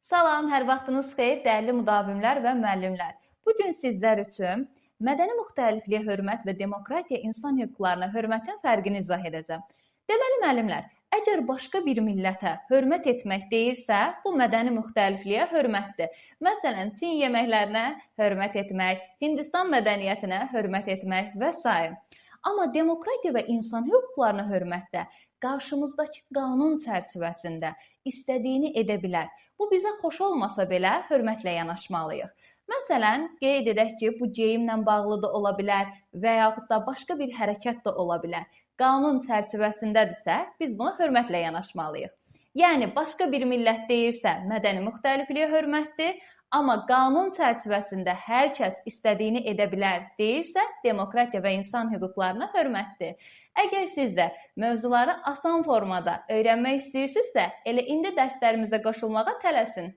Salam, hər vaxtınız xeyir, dəyərli müdavimlər və müəllimlər. Bu gün sizlər üçün mədəni müxtəlifliyə hörmət və demokratiya insan hüquqlarına hörmətin fərqini izah edəcəm. Deməli, müəllimlər, əgər başqa bir millətə hörmət etmək deyirsə, bu mədəni müxtəlifliyə hörmətdir. Məsələn, Çin yeməklərinə hörmət etmək, Hindistan mədəniyyətinə hörmət etmək və s. Amma demokratiya və insan hüquqlarına hörmətdə qarşımızdakı qanun çərçivəsində istədiyini edə bilər. Bu bizə xoş olmasa belə hörmətlə yanaşmalıyıq. Məsələn, qeyd edək ki, bu geyimlə bağlı da ola bilər və yaxud da başqa bir hərəkət də ola bilər. Qanun çərçivəsindədirsə, biz buna hörmətlə yanaşmalıyıq. Yəni, başqa bir millət deyirsə, mədəni müxtəlifliyə hörmətdir, amma qanun çərçivəsində hər kəs istədiyini edə bilər deyirsə, demokratiya və insan hüquqlarına hörmətdir. Əgər siz də mövzuları asan formada öyrənmək istəyirsinizsə, elə indi dərslərimizə qoşulmağa tələsin.